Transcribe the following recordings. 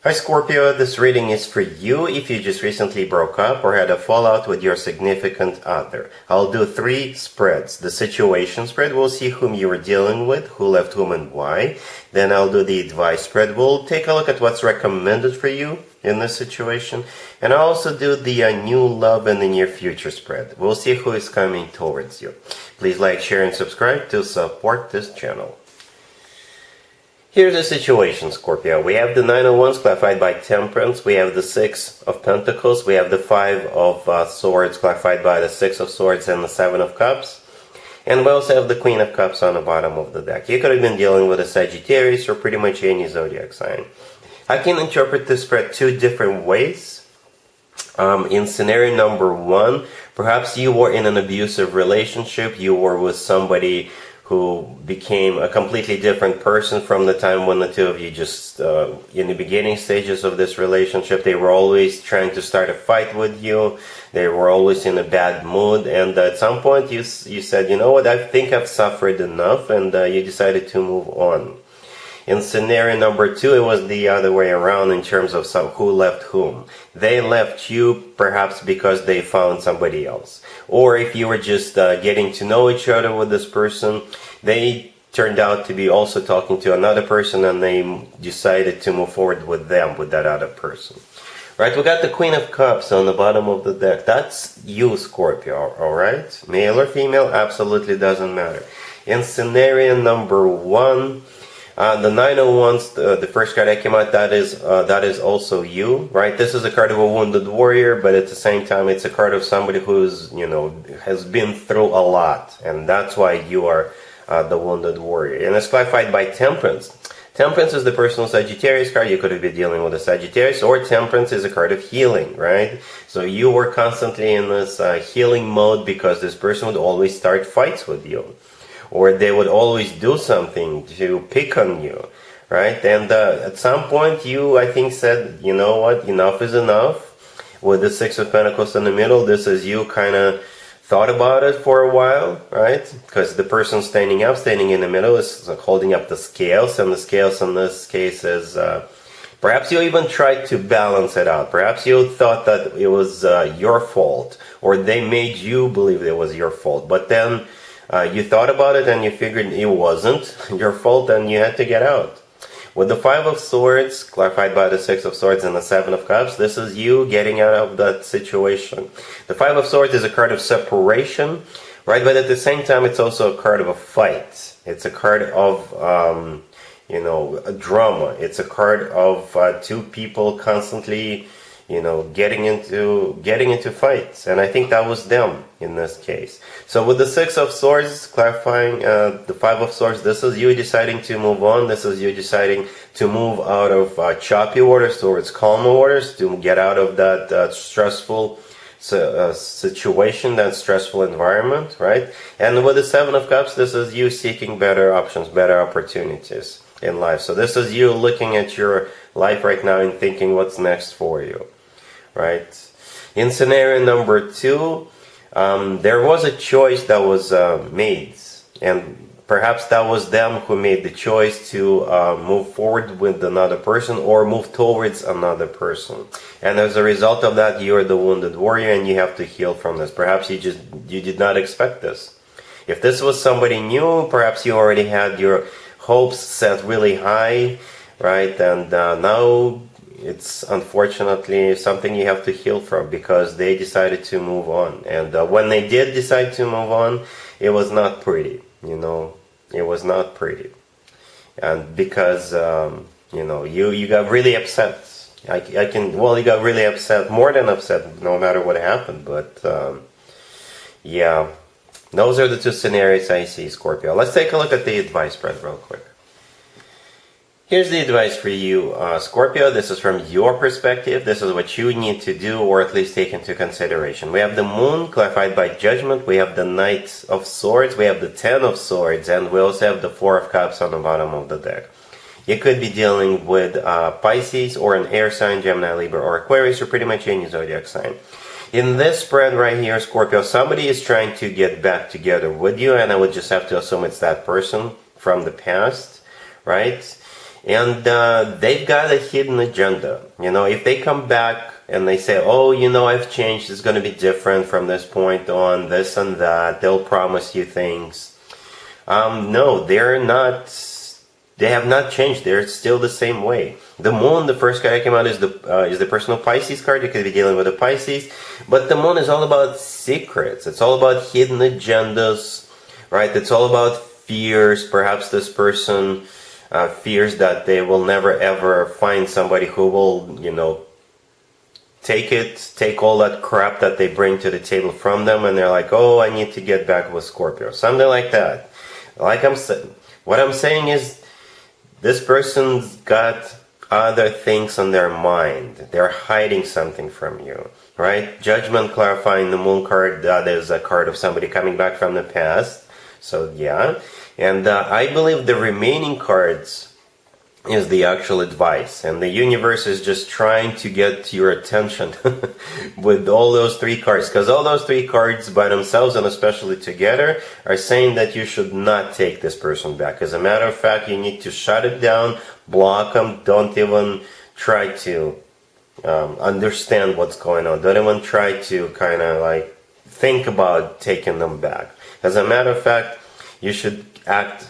Hi Scorpio, this reading is for you if you just recently broke up or had a fallout with your significant other. I'll do 3 spreads. The situation spread, we'll see whom you were dealing with, who left whom and why. Then I'll do the advice spread. We'll take a look at what's recommended for you in this situation. And I'll also do the new love in the near future spread. We'll see who is coming towards you. Please like, share, and subscribe to support this channel. Here's the situation, Scorpio. We have the Nine of Wands clarified by Temperance. We have the Six of Pentacles. We have the Five of Swords clarified by the Six of Swords and the Seven of Cups. And we also have the Queen of Cups on the bottom of the deck. You could have been dealing with a Sagittarius or pretty much any zodiac sign. I can interpret this spread 2 different ways. In scenario number 1, perhaps you were in an abusive relationship. You were with somebody who became a completely different person from the time when the two of you just, in the beginning stages of this relationship, they were always trying to start a fight with you. They were always in a bad mood. And at some point you said, you know what, I think I've suffered enough, and you decided to move on. In scenario number 2, it was the other way around in terms of who left whom. They left you perhaps because they found somebody else. Or if you were just getting to know each other with this person, they turned out to be also talking to another person and they decided to move forward with them, with that other person. Right, we got the Queen of Cups on the bottom of the deck. That's you, Scorpio, alright? Male or female, absolutely doesn't matter. In scenario number 1, the Nine of Wands, the first card that came out, that is also you, right? This is a card of a wounded warrior, but at the same time, it's a card of somebody who's, has been through a lot, and that's why you are the wounded warrior. And it's clarified by Temperance. Temperance is the personal Sagittarius card. You could have been dealing with a Sagittarius, or Temperance is a card of healing, right? So you were constantly in this healing mode because this person would always start fights with you. Or they would always do something to pick on you, right? And at some point you, I think, said, you know what, enough is enough. With the Six of Pentacles in the middle, this is you kind of thought about it for a while, right? Because the person standing in the middle is holding up the scales, and the scales in this case is, perhaps you even tried to balance it out. Perhaps you thought that it was your fault, or they made you believe it was your fault. But then you thought about it and you figured it wasn't your fault and you had to get out. With the Five of Swords, clarified by the Six of Swords and the Seven of Cups, this is you getting out of that situation. The Five of Swords is a card of separation, right? But at the same time, it's also a card of a fight. It's a card of, a drama. It's a card of 2 people constantly, getting into fights. And I think that was them in this case. So with the Six of Swords clarifying the Five of Swords, this is you deciding to move on. This is you deciding to move out of choppy waters towards calmer waters, to get out of that stressful situation, that stressful environment, right? And with the Seven of Cups, this is you seeking better options, better opportunities in life. So this is you looking at your life right now and thinking what's next for you. Right. In scenario number 2, there was a choice that was made, and perhaps that was them who made the choice to move forward with another person or move towards another person. And as a result of that, you are the wounded warrior and you have to heal from this. Perhaps you did not expect this. If this was somebody new, perhaps you already had your hopes set really high, right? And now it's unfortunately something you have to heal from because they decided to move on. And when they did decide to move on, it was not pretty, it was not pretty. And because, you got really upset. You got really upset, more than upset, no matter what happened. But, yeah, those are the 2 scenarios I see, Scorpio. Let's take a look at the advice spread real quick. Here's the advice for you, Scorpio. This is from your perspective. This is what you need to do, or at least take into consideration. We have the Moon, clarified by Judgment. We have the Knight of Swords. We have the Ten of Swords. And we also have the Four of Cups on the bottom of the deck. You could be dealing with Pisces, or an air sign, Gemini, Libra, or Aquarius, or pretty much any zodiac sign. In this spread right here, Scorpio, somebody is trying to get back together with you, and I would just have to assume it's that person from the past, right? And they've got a hidden agenda. If they come back and they say, oh, I've changed, it's going to be different from this point on, this and that, they'll promise you things. No, they're not. They have not changed. They're still the same way. The moon, the first card that came out is the personal Pisces card. You could be dealing with a Pisces. But the moon is all about secrets. It's all about hidden agendas, right? It's all about fears. Perhaps this person fears that they will never ever find somebody who will, take all that crap that they bring to the table from them, and they're like, oh, I need to get back with Scorpio. Something like that. What I'm saying is, this person's got other things on their mind. They're hiding something from you, right? Judgment, clarifying the moon card, that is a card of somebody coming back from the past. So yeah. And I believe the remaining cards is the actual advice. And the universe is just trying to get your attention with all those three cards. Because all those three cards by themselves, and especially together, are saying that you should not take this person back. As a matter of fact, you need to shut it down, block them, don't even try to understand what's going on. Don't even try to kind of like think about taking them back. As a matter of fact, you should act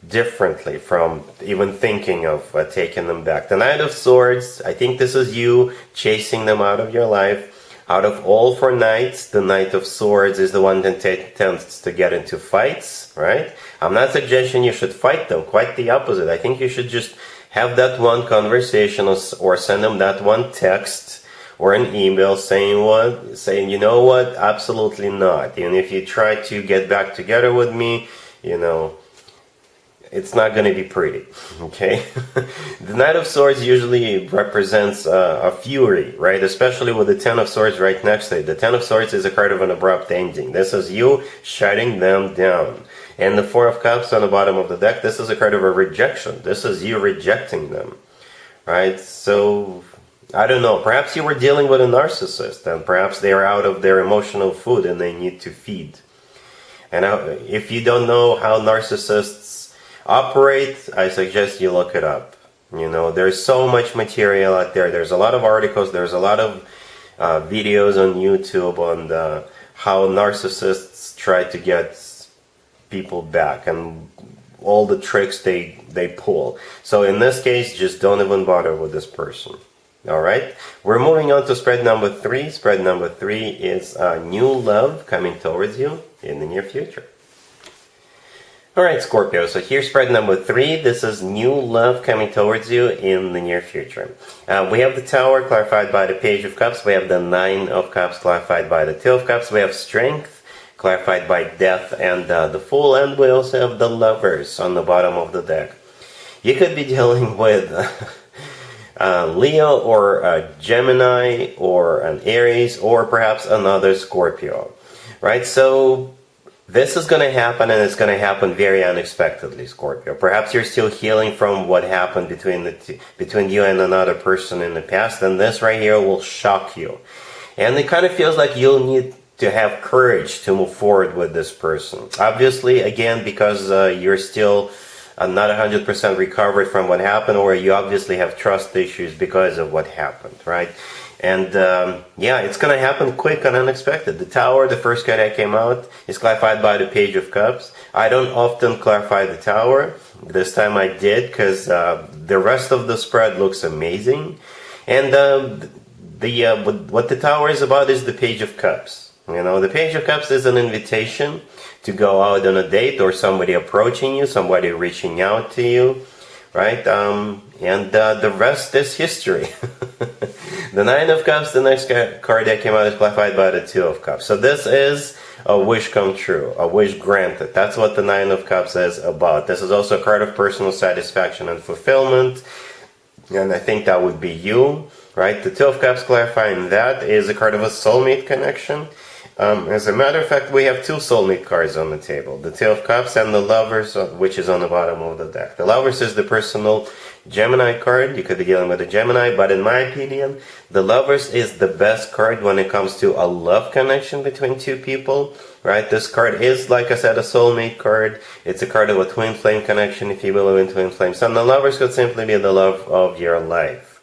differently from even thinking of taking them back. The Knight of Swords, I think this is you chasing them out of your life. Out of all 4 knights, the Knight of Swords is the one that tends to get into fights, right? I'm not suggesting you should fight them, quite the opposite. I think you should just have that one conversation or send them that one text or an email saying, you know what, absolutely not. And if you try to get back together with me, it's not going to be pretty, okay? The Knight of Swords usually represents a fury, right? Especially with the Ten of Swords right next to it. The Ten of Swords is a card of an abrupt ending. This is you shutting them down. And the Four of Cups on the bottom of the deck, this is a card of a rejection. This is you rejecting them, right? So, I don't know. Perhaps you were dealing with a narcissist, and perhaps they are out of their emotional food and they need to feed. And if you don't know how narcissists operate, I suggest you look it up. There's so much material out there. There's a lot of articles. There's a lot of videos on YouTube on how narcissists try to get people back and all the tricks they pull. So in this case, just don't even bother with this person. All right, we're moving on to spread number 3. Spread number 3 is new love coming towards you in the near future. All right, Scorpio, so here's spread number 3. This is new love coming towards you in the near future. We have the Tower clarified by the Page of Cups. We have the 9 of Cups clarified by the 2 of Cups. We have Strength clarified by Death and the Fool. And we also have the Lovers on the bottom of the deck. You could be dealing with Leo or a Gemini or an Aries or perhaps another Scorpio, right? So this is going to happen, and it's going to happen very unexpectedly, Scorpio. Perhaps you're still healing from what happened between you and another person in the past, and this right here will shock you. And it kind of feels like you'll need to have courage to move forward with this person. Obviously, again, because you're still not 100% recovered from what happened, or you obviously have trust issues because of what happened, right? And yeah, it's going to happen quick and unexpected. The Tower, the first card that came out, is clarified by the Page of Cups. I don't often clarify the Tower. This time I did, because the rest of the spread looks amazing. And what the Tower is about is the Page of Cups. The Page of Cups is an invitation to go out on a date, or somebody approaching you, somebody reaching out to you, right? And the rest is history. The 9 of Cups, the next card that came out, is clarified by the 2 of Cups. So this is a wish come true, a wish granted. That's what the 9 of Cups is about. This is also a card of personal satisfaction and fulfillment. And I think that would be you, right? The 2 of Cups clarifying that is a card of a soulmate connection. As a matter of fact, we have 2 soulmate cards on the table. The 2 of Cups and the Lovers, which is on the bottom of the deck. The Lovers is the personal, Gemini card. You could be dealing with a Gemini, but in my opinion, the Lovers is the best card when it comes to a love connection between two people, right? This card is, like I said, a soulmate card. It's a card of a twin flame connection, if you will, in twin flames. And the Lovers could simply be the love of your life,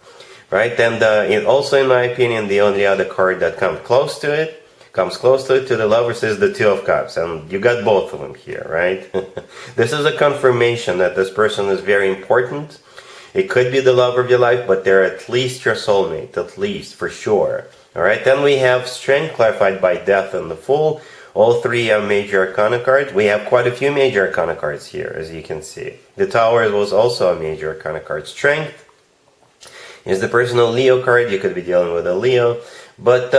right? And also, in my opinion, the only other card that comes close to it, to the Lovers, is the Two of Cups, and you got both of them here, right? This is a confirmation that this person is very important. It could be the love of your life, but they're at least your soulmate, at least, for sure. Alright, then we have Strength, clarified by Death and the Fool. All three are major arcana cards. We have quite a few major arcana cards here, as you can see. The Tower was also a major arcana card. Strength is the personal Leo card. You could be dealing with a Leo. But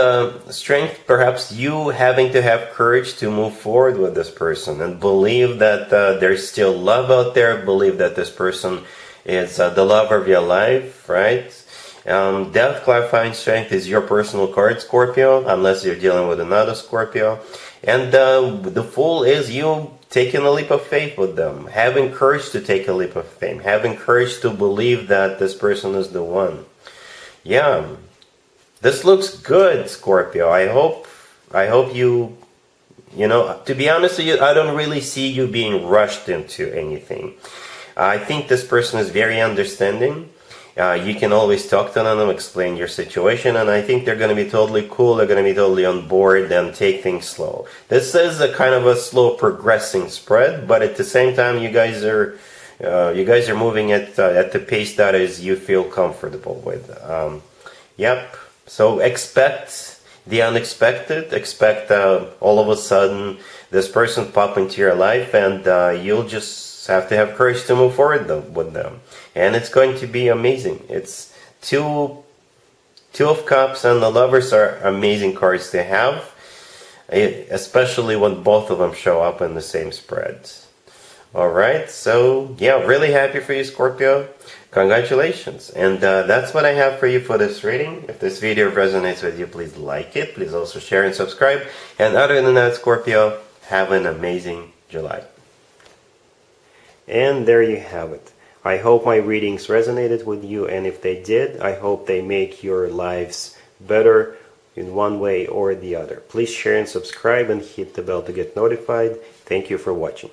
Strength, perhaps you having to have courage to move forward with this person and believe that there's still love out there, believe that this person is the love of your life, right? Death, clarifying Strength, is your personal card, Scorpio, unless you're dealing with another Scorpio. And the Fool is you taking a leap of faith with them, having courage to take a leap of faith, having courage to believe that this person is the one. Yeah, this looks good, Scorpio. I hope you know, to be honest with you, I don't really see you being rushed into anything. I think this person is very understanding. You can always talk to them, explain your situation, and I think they're going to be totally cool. They're going to be totally on board and take things slow. This is a kind of a slow progressing spread, but at the same time, you guys are moving at the pace that is you feel comfortable with. Yep. So expect the unexpected. Expect all of a sudden this person pop into your life, and you'll just have to have courage to move forward with them, and it's going to be amazing. It's two of Cups and the Lovers are amazing cards to have, especially when both of them show up in the same spread. Alright, so yeah, really happy for you, Scorpio. Congratulations. And that's what I have for you for this reading. If this video resonates with you, please like it. Please also share and subscribe. And other than that, Scorpio, have an amazing July. And there you have it. I hope my readings resonated with you, and if they did, I hope they make your lives better in one way or the other. Please share and subscribe and hit the bell to get notified. Thank you for watching.